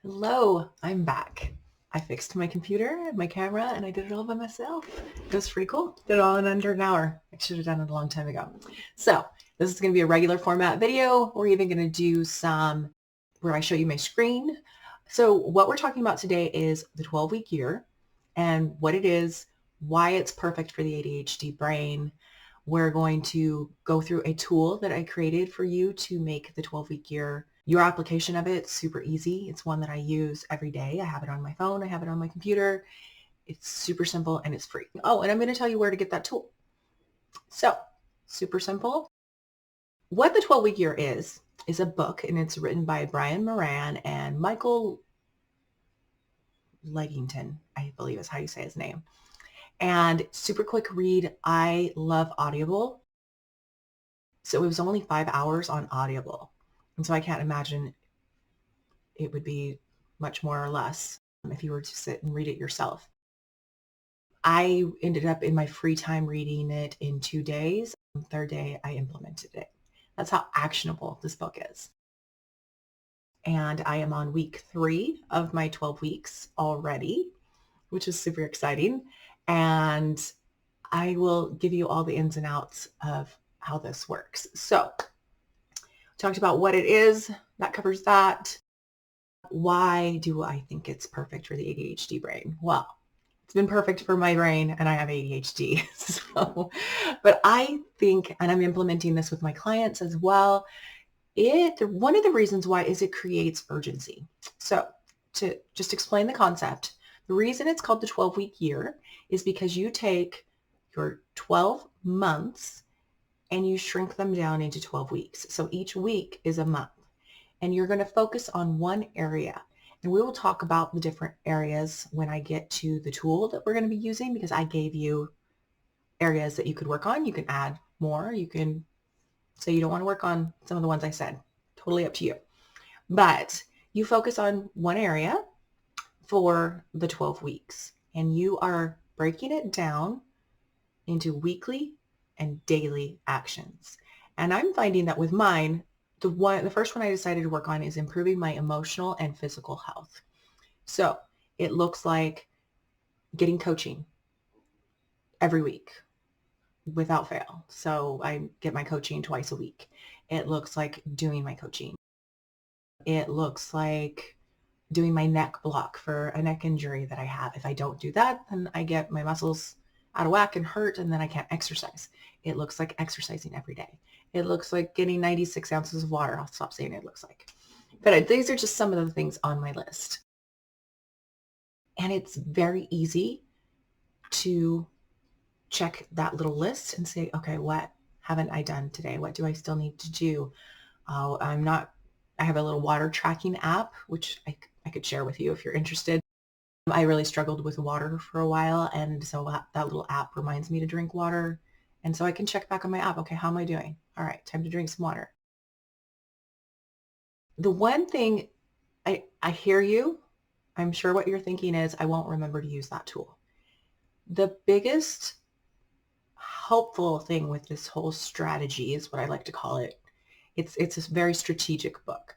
Hello, I'm back. I fixed my computer, my camera, and I did it all by myself. It was pretty cool. Did it all in under an hour. I should have done it a long time ago. So this is going to be a regular format video. We're even going to do some where I show you my screen. So what we're talking about today is the 12-week year and what it is, why it's perfect for the ADHD brain. We're going to go through a tool that I created for you to make the 12-week year. Your application of it, super easy. It's one that I use every day. I have it on my phone. I have it on my computer. It's super simple and it's free. Oh, and I'm going to tell you where to get that tool. So super simple. What the 12-week year is a book, and it's written by Brian Moran and Michael Lennington, I believe is how you say his name. And super quick read. I love Audible. So it was only 5 hours on Audible. And so I can't imagine it would be much more or less if you were to sit and read it yourself. I ended up in my free time reading it in 2 days. On the third day, I implemented it. That's how actionable this book is. And I am on week 3 of my 12 weeks already, which is super exciting. And I will give you all the ins and outs of how this works. So talked about what it is. That covers that. Why do I think it's perfect for the ADHD brain? Well, it's been perfect for my brain and I have ADHD. But I think, and I'm implementing this with my clients as well, one of the reasons why is it creates urgency. So to just explain the concept, the reason it's called the 12-week year is because you take your 12 months and you shrink them down into 12 weeks. So each week is a month. And you're going to focus on one area. And we will talk about the different areas when I get to the tool that we're going to be using, because I gave you areas that you could work on. You can add more. You can say you don't want to work on some of the ones I said. Totally up to you. But you focus on one area for the 12 weeks. And you are breaking it down into weekly and daily actions. And I'm finding that with mine, the first one I decided to work on is improving my emotional and physical health. So it looks like getting coaching every week without fail. So I get my coaching twice a week. It looks like doing my coaching. It looks like doing my neck block for a neck injury that I have. If I don't do that, then I get my muscles out of whack and hurt, and then I can't exercise. It looks like exercising every day. It looks like getting 96 ounces of water. I'll stop saying it looks like. But these are just some of the things on my list. And it's very easy to check that little list and say, okay, what haven't I done today? What do I still need to do? I have a little water tracking app, which I could share with you if you're interested. I really struggled with water for a while. And so that little app reminds me to drink water. And so I can check back on my app. Okay, how am I doing? All right, time to drink some water. The one thing I hear you, I'm sure what you're thinking is, I won't remember to use that tool. The biggest helpful thing with this whole strategy is what I like to call it. It's a very strategic book.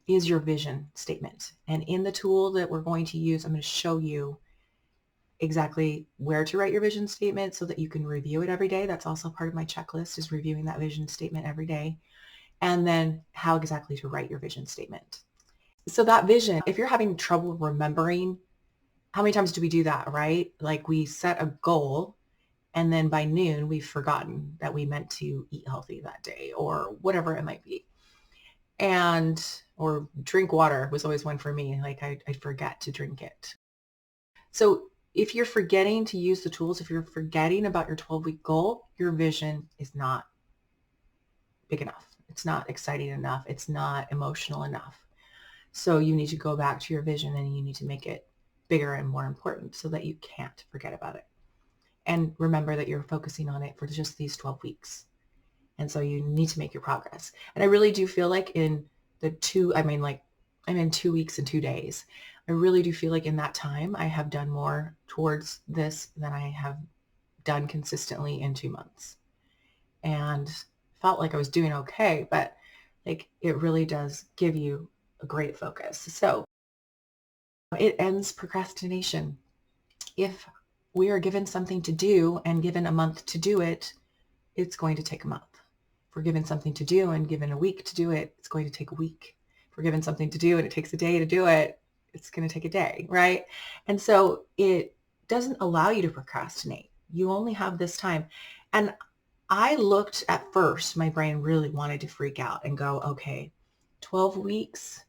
Is your vision statement. And in the tool that we're going to use, I'm going to show you exactly where to write your vision statement so that you can review it every day. That's also part of my checklist, is reviewing that vision statement every day. And then how exactly to write your vision statement. So that vision, if you're having trouble remembering, how many times do we do that, right? Like we set a goal and then by noon we've forgotten that we meant to eat healthy that day or whatever it might be. Or drink water was always one for me. Like I'd forget to drink it. So if you're forgetting to use the tools, if you're forgetting about your 12-week goal, your vision is not big enough. It's not exciting enough. It's not emotional enough. So you need to go back to your vision and you need to make it bigger and more important so that you can't forget about it. And remember that you're focusing on it for just these 12 weeks. And so you need to make your progress. And I really do feel like I'm in 2 weeks and 2 days. I really do feel like in that time, I have done more towards this than I have done consistently in 2 months. And felt like I was doing okay, but like it really does give you a great focus. So it ends procrastination. If we are given something to do and given a month to do it, it's going to take a month. If we're given something to do and given a week to do it, it's going to take a week. If we're given something to do and it takes a day to do it, it's going to take a day, right? And so it doesn't allow you to procrastinate. You only have this time. And I looked at first, my brain really wanted to freak out and go, okay, 12 weeks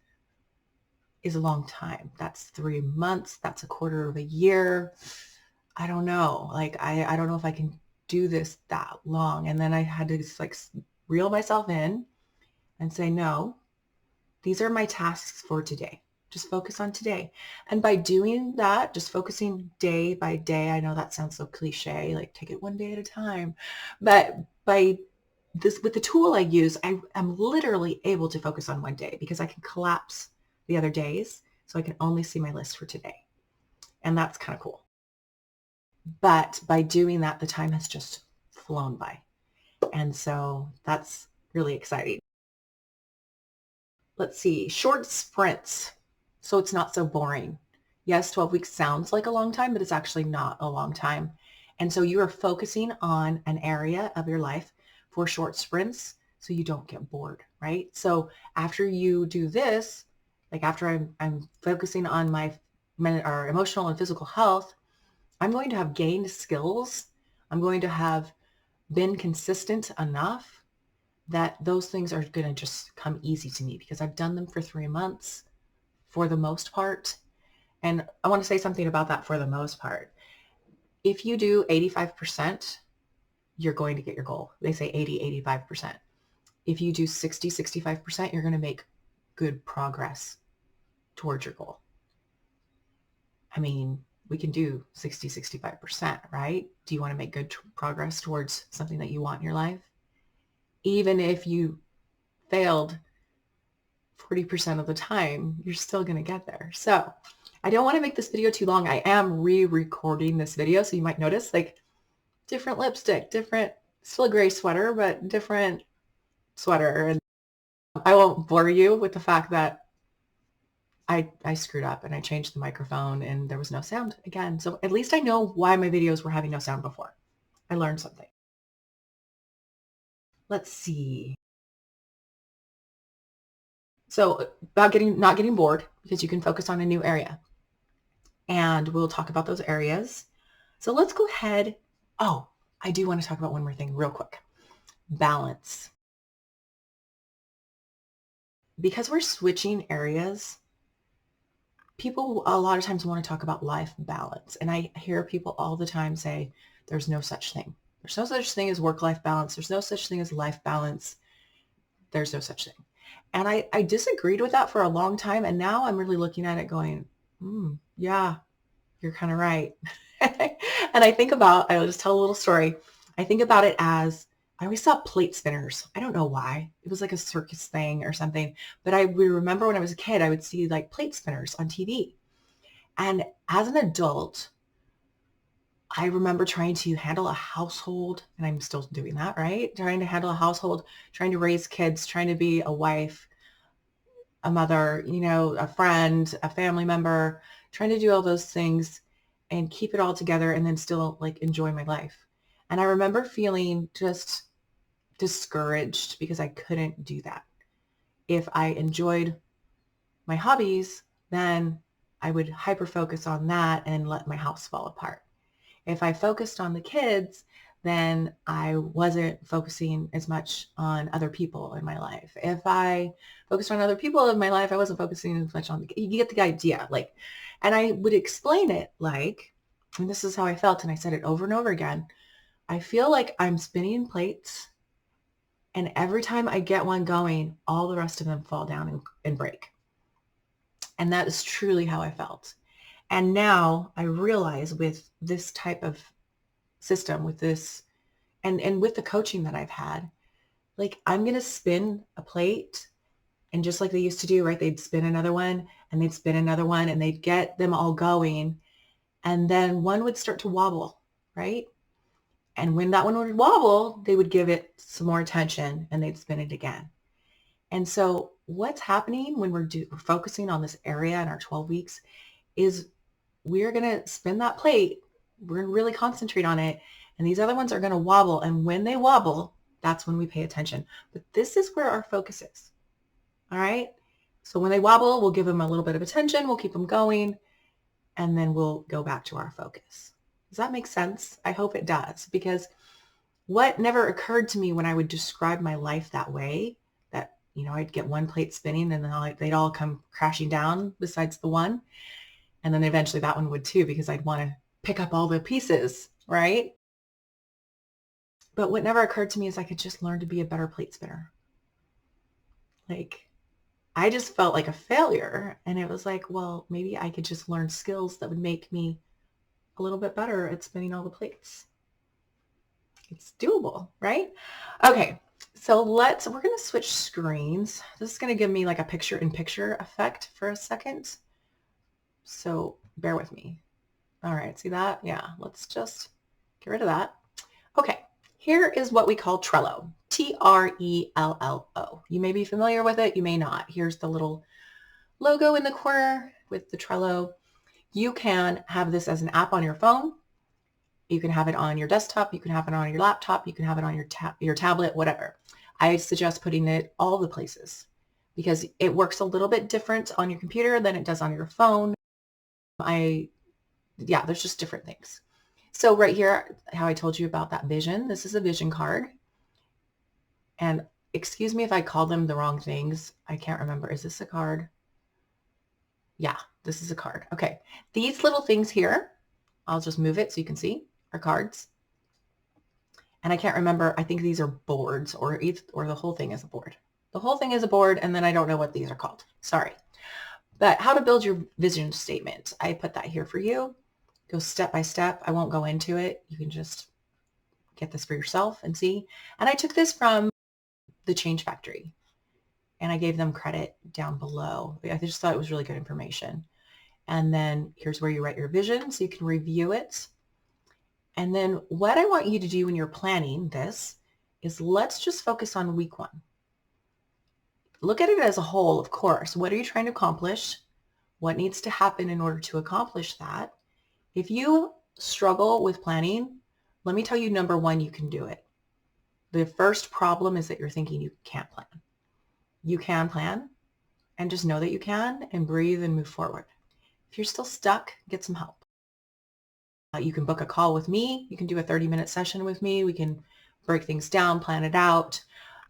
is a long time. That's 3 months. That's a quarter of a year. I don't know. Like, I don't know if I can do this that long. And then I had to just like reel myself in and say, no, these are my tasks for today. Just focus on today. And by doing that, just focusing day by day, I know that sounds so cliche, like take it one day at a time. But by this, with the tool I use, I am literally able to focus on one day because I can collapse the other days. So I can only see my list for today. And that's kind of cool. But by doing that, the time has just flown by. And so that's really exciting. Let's see, short sprints. So it's not so boring. Yes, 12 weeks sounds like a long time, but it's actually not a long time. And so you are focusing on an area of your life for short sprints so you don't get bored, right? So after you do this, like after I'm focusing on my emotional and physical health, I'm going to have gained skills. I'm going to have been consistent enough that those things are going to just come easy to me because I've done them for 3 months for the most part. And I want to say something about that for the most part. If you do 85%, you're going to get your goal. They say 80, 85%. If you do 60, 65%, you're going to make good progress towards your goal. I mean, we can do 60, 65%, right? Do you want to make good progress towards something that you want in your life? Even if you failed 40% of the time, you're still going to get there. So I don't want to make this video too long. I am re-recording this video. So you might notice like different lipstick, different, still a gray sweater, but different sweater. And I won't bore you with the fact that I screwed up and I changed the microphone and there was no sound again. So at least I know why my videos were having no sound before. I learned something. Let's see. So about not getting bored, because you can focus on a new area. And we'll talk about those areas. So let's go ahead. Oh, I do want to talk about one more thing real quick. Balance. Because we're switching areas, people a lot of times want to talk about life balance. And I hear people all the time say, there's no such thing. There's no such thing as work-life balance. There's no such thing as life balance. There's no such thing. And I disagreed with that for a long time. And now I'm really looking at it going, yeah, you're kind of right. And I'll just tell a little story. I think about it as, I always saw plate spinners. I don't know why. It was like a circus thing or something. But I would remember when I was a kid, I would see like plate spinners on TV. And as an adult, I remember trying to handle a household, and I'm still doing that, right? Trying to handle a household, trying to raise kids, trying to be a wife, a mother, a friend, a family member, trying to do all those things and keep it all together and then still like enjoy my life. And I remember feeling just discouraged because I couldn't do that. If I enjoyed my hobbies, then I would hyper focus on that and let my house fall apart. If I focused on the kids, then I wasn't focusing as much on other people in my life. If I focused on other people in my life, I wasn't focusing as much on you get the idea. And I would explain it and this is how I felt, and I said it over and over again. I feel like I'm spinning plates, and every time I get one going, all the rest of them fall down and break. And that is truly how I felt. And now I realize with this type of system, with this, and with the coaching that I've had, like I'm going to spin a plate, and just like they used to do, right? They'd spin another one and they'd spin another one and they'd get them all going. And then one would start to wobble, right? And when that one would wobble, they would give it some more attention and they'd spin it again. And so what's happening when we're focusing on this area in our 12 weeks is we're going to spin that plate. We're going to really concentrate on it. And these other ones are going to wobble. And when they wobble, that's when we pay attention. But this is where our focus is. All right. So when they wobble, we'll give them a little bit of attention. We'll keep them going. And then we'll go back to our focus. Does that make sense? I hope it does, because what never occurred to me when I would describe my life that way, that, I'd get one plate spinning and then they'd all come crashing down besides the one. And then eventually that one would too, because I'd want to pick up all the pieces, right? But what never occurred to me is I could just learn to be a better plate spinner. Like, I just felt like a failure. And it was like, well, maybe I could just learn skills that would make me a little bit better at spinning all the plates. It's doable, right? Okay, so we're going to switch screens. This is going to give me like a picture-in-picture effect for a second. So bear with me. All right, see that? Yeah, let's just get rid of that. Okay, here is what we call Trello, Trello. You may be familiar with it, you may not. Here's the little logo in the corner with the Trello. You can have this as an app on your phone. You can have it on your desktop. You can have it on your laptop. You can have it on your tablet, whatever. I suggest putting it all the places because it works a little bit different on your computer than it does on your phone. There's just different things. So right here, how I told you about that vision, this is a vision card. And excuse me if I call them the wrong things. I can't remember. Is this a card? Yeah, this is a card. Okay. These little things here, I'll just move it so you can see, are cards. And I can't remember. I think these are boards or the whole thing is a board. The whole thing is a board, and then I don't know what these are called. Sorry. But how to build your vision statement. I put that here for you. Go step by step. I won't go into it. You can just get this for yourself and see. And I took this from the Change Factory and I gave them credit down below. I just thought it was really good information. And then here's where you write your vision so you can review it. And then what I want you to do when you're planning this is let's just focus on week 1. Look at it as a whole, of course. What are you trying to accomplish? What needs to happen in order to accomplish that? If you struggle with planning, let me tell you, number 1, you can do it. The first problem is that you're thinking you can't plan. You can plan, and just know that you can, and breathe and move forward. If you're still stuck, get some help. You can book a call with me. You can do a 30-minute session with me. We can break things down, plan it out.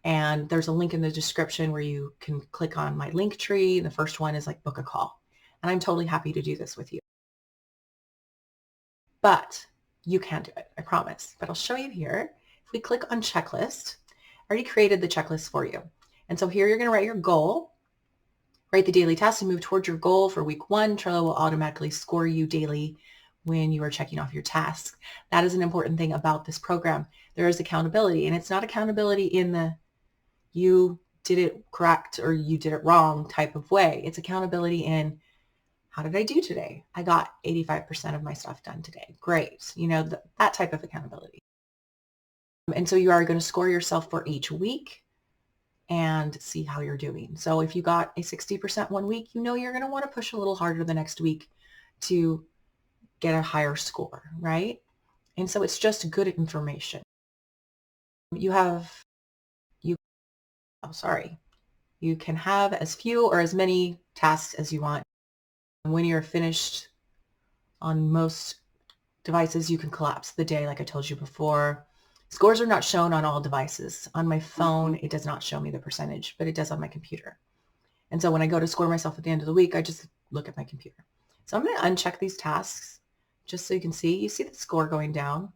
And there's a link in the description where you can click on my link tree. The first one is like book a call. And I'm totally happy to do this with you. But you can do it, I promise. But I'll show you here. If we click on checklist, I already created the checklist for you. And so here you're going to write your goal, write the daily tasks and move towards your goal for week 1. Trello will automatically score you daily when you are checking off your tasks. That is an important thing about this program. There is accountability, and it's not accountability in the you did it correct or you did it wrong type of way. It's accountability in how did I do today? I got 85% of my stuff done today. Great. That type of accountability. And so you are going to score yourself for each week and see how you're doing. So if you got a 60% one week, you're going to want to push a little harder the next week to get a higher score, right? And so it's just good information. You can have as few or as many tasks as you want. When you're finished on most devices, you can collapse the day like I told you before. Scores are not shown on all devices. On my phone, it does not show me the percentage, but it does on my computer. And so when I go to score myself at the end of the week, I just look at my computer. So I'm going to uncheck these tasks just so you can see. You see the score going down.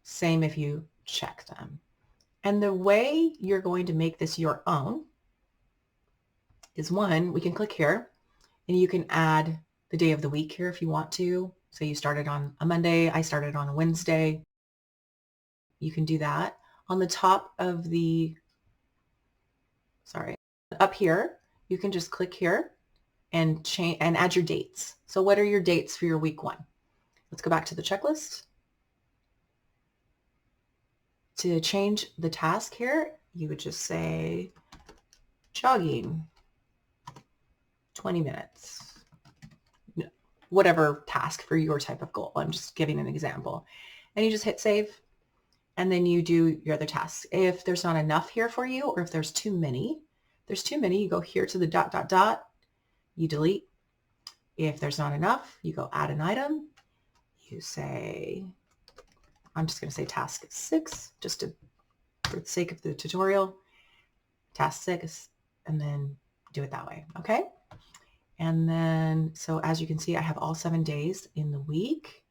Same if you check them. And the way you're going to make this your own is, 1, we can click here and you can add the day of the week here if you want to. Say you started on a Monday, I started on a Wednesday. You can do that. On the top of up here, you can just click here and change and add your dates. So what are your dates for your week 1? Let's go back to the checklist. To change the task here, you would just say jogging, 20 minutes, whatever task for your type of goal. I'm just giving an example. And you just hit save, and then you do your other tasks. If there's not enough here for you, or if there's too many, you go here to the ... you delete. If there's not enough, you go add an item. You say, I'm just going to say task 6, just for the sake of the tutorial, task 6, and then do it that way. Okay. And then, so as you can see, I have all 7 days in the week,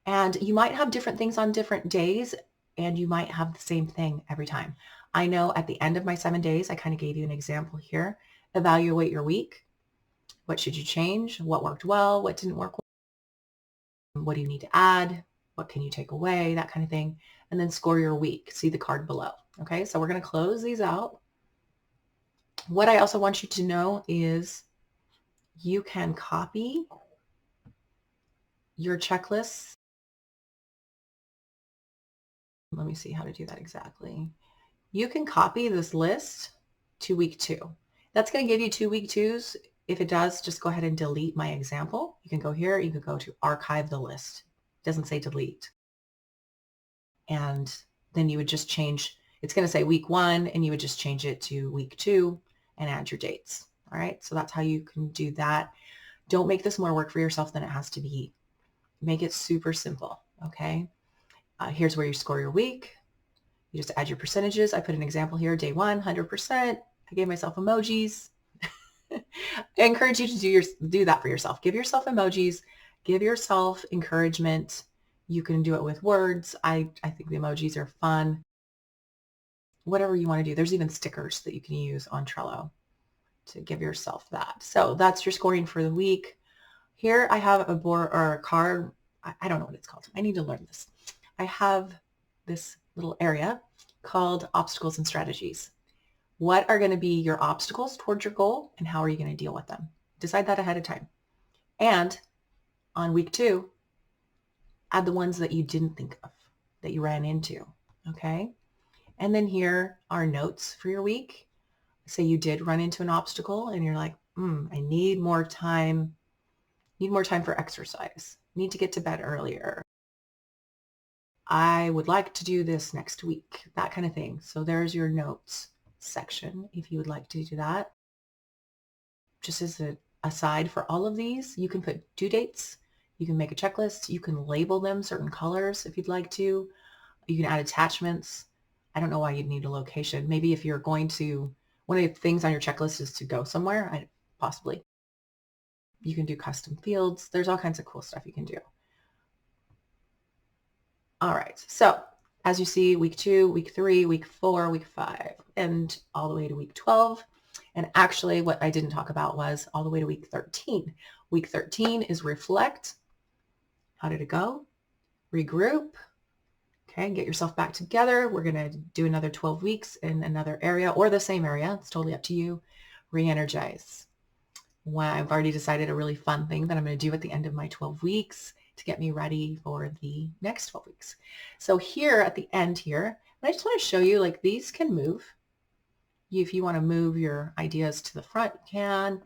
and you might have different things on different days, and you might have the same thing every time. I know at the end of my 7 days, I kind of gave you an example here. Evaluate your week. What should you change? What worked well? What didn't work well? What do you need to add? What can you take away? That kind of thing. And then score your week. See the card below. Okay, so we're going to close these out. What I also want you to know is you can copy your checklists. Let me see how to do that exactly. You can copy this list to week 2. That's going to give you 2 week 2s. If it does, just go ahead and delete my example. You can go here. You can go to archive the list. It doesn't say delete. And then you would just change, it's going to say week 1, and you would just change it to week 2 and add your dates. All right. So that's how you can do that. Don't make this more work for yourself than it has to be. Make it super simple. Okay. Here's where you score your week. You just add your percentages. I put an example here. Day 1, 100%. I gave myself emojis. I encourage you to do that for yourself. Give yourself emojis. Give yourself encouragement. You can do it with words. I think the emojis are fun. Whatever you want to do. There's even stickers that you can use on Trello to give yourself that. So that's your scoring for the week. Here I have a board or a card. I don't know what it's called. I need to learn this. I have this little area called obstacles and strategies. What are going to be your obstacles towards your goal, and how are you going to deal with them? Decide that ahead of time. And on week 2, add the ones that you didn't think of, that you ran into. Okay. And then here are notes for your week. Say you did run into an obstacle and you're like, I need more time. Need more time for exercise. Need to get to bed earlier. I would like to do this next week. That kind of thing. So there's your notes section if you would like to do that. Just as an aside for all of these, you can put due dates. You can make a checklist. You can label them certain colors if you'd like to. You can add attachments. I don't know why you'd need a location. Maybe if you're going to, one of the things on your checklist is to go somewhere, possibly. You can do custom fields. There's all kinds of cool stuff you can do. All right. So as you see, week 2, week 3, week 4, week 5, and all the way to week 12. And actually what I didn't talk about was all the way to week 13. Week 13 is reflect. How did it go? Regroup. Okay, get yourself back together. We're going to do another 12 weeks in another area or the same area. It's totally up to you. Re-energize. Well, I've already decided a really fun thing that I'm going to do at the end of my 12 weeks to get me ready for the next 12 weeks. So here at the end here, I just want to show you, like, these can move. If you want to move your ideas to the front, you can.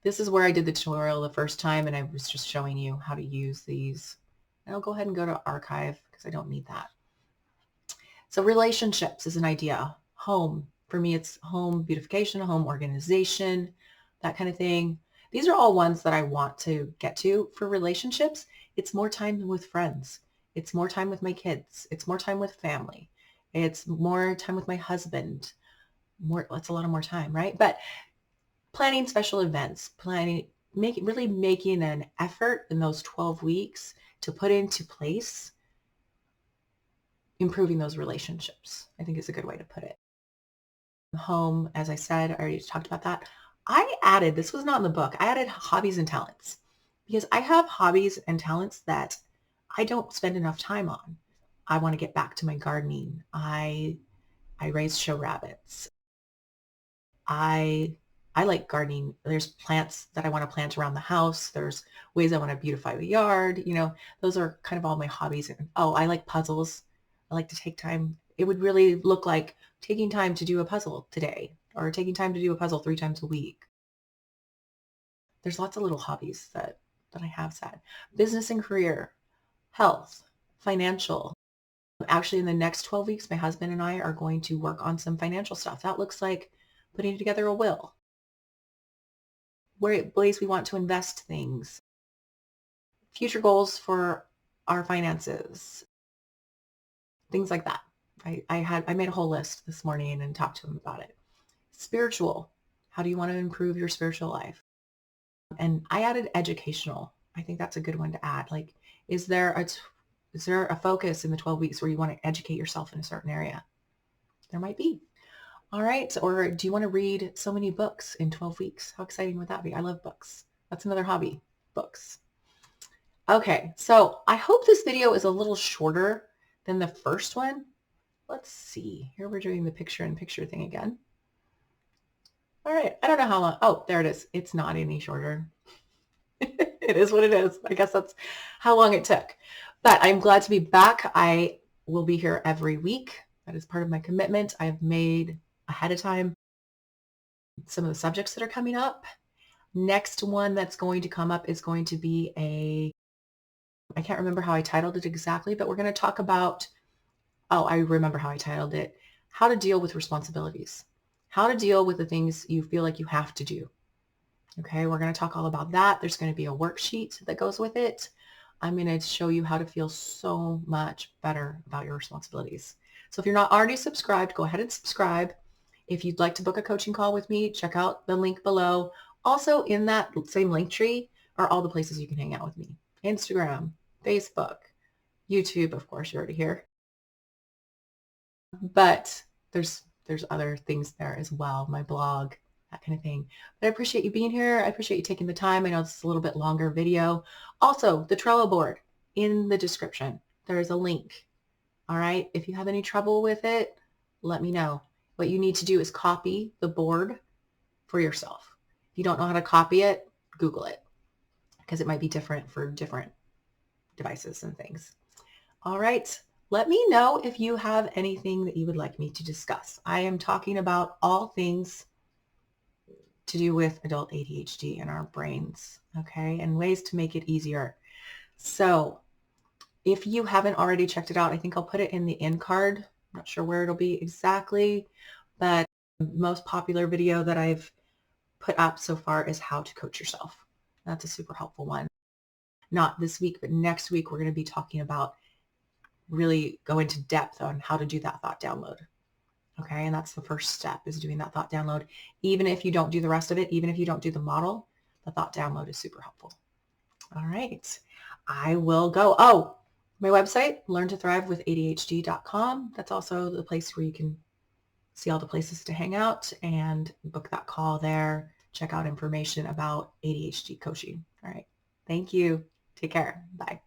This is where I did the tutorial the first time, and I was just showing you how to use these. And I'll go ahead and go to archive because I don't need that. So relationships is an idea. Home. For me, it's home beautification, home organization, that kind of thing. These are all ones that I want to get to. For relationships, it's more time with friends. It's more time with my kids. It's more time with family. It's more time with my husband. That's a lot of more time, right? But planning special events, really making an effort in those 12 weeks to put into place improving those relationships, I think is a good way to put it. Home, as I said, I already talked about that. I added, this was not in the book, I added hobbies and talents because I have hobbies and talents that I don't spend enough time on. I want to get back to my gardening. I raise show rabbits. I like gardening. There's plants that I want to plant around the house. There's ways I want to beautify the yard. You know, those are kind of all my hobbies. Oh, I like puzzles. I like to take time. It would really look like taking time to do a puzzle today. or taking time to do a puzzle 3 times a week. There's lots of little hobbies that I have said. Business and career, health, financial. Actually, in the next 12 weeks, my husband and I are going to work on some financial stuff. That looks like putting together a will, ways we want to invest things, future goals for our finances, things like that. I made a whole list this morning and talked to him about it. Spiritual, how do you want to improve your spiritual life? And I added educational. I think that's a good one to add. Like, is there a focus in the 12 weeks where you want to educate yourself in a certain area? There might be. All right. Or do you want to read so many books in 12 weeks? How exciting would that be? I love books. That's another hobby, books. Okay. So I hope this video is a little shorter than the first one. Let's see. Here we're doing the picture-in-picture thing again. All right. I don't know how long. Oh, there it is. It's not any shorter. It is what it is. I guess that's how long it took. But I'm glad to be back. I will be here every week. That is part of my commitment. I have made ahead of time some of the subjects that are coming up. Next one that's going to come up is going to be I can't remember how I titled it exactly, but we're going to talk about, oh, I remember how I titled it, how to deal with responsibilities, how to deal with the things you feel like you have to do. Okay, we're going to talk all about that. There's going to be a worksheet that goes with it. I'm going to show you how to feel so much better about your responsibilities. So if you're not already subscribed, go ahead and subscribe. If you'd like to book a coaching call with me, check out the link below. Also in that same link tree are all the places you can hang out with me. Instagram, Facebook, YouTube, of course, you're already here. But there's other things there as well, my blog, that kind of thing. But I appreciate you being here. I appreciate you taking the time. I know it's a little bit longer video. Also, the Trello board in the description. There is a link. All right. If you have any trouble with it, let me know. What you need to do is copy the board for yourself. If you don't know how to copy it, Google it, because it might be different for different devices and things. All right. Let me know if you have anything that you would like me to discuss. I am talking about all things to do with adult ADHD and our brains, okay, and ways to make it easier. So if you haven't already checked it out, I think I'll put it in the end card. I'm not sure where it'll be exactly, but the most popular video that I've put up so far is how to coach yourself. That's a super helpful one. Not this week, but next week, we're going to be talking about really go into depth on how to do that thought download. Okay. And that's the first step, is doing that thought download. Even if you don't do the rest of it, even if you don't do the model, the thought download is super helpful. All right. I will go. Oh, my website, learntothrivewithadhd.com. That's also the place where you can see all the places to hang out and book that call there. Check out information about ADHD coaching. All right. Thank you. Take care. Bye.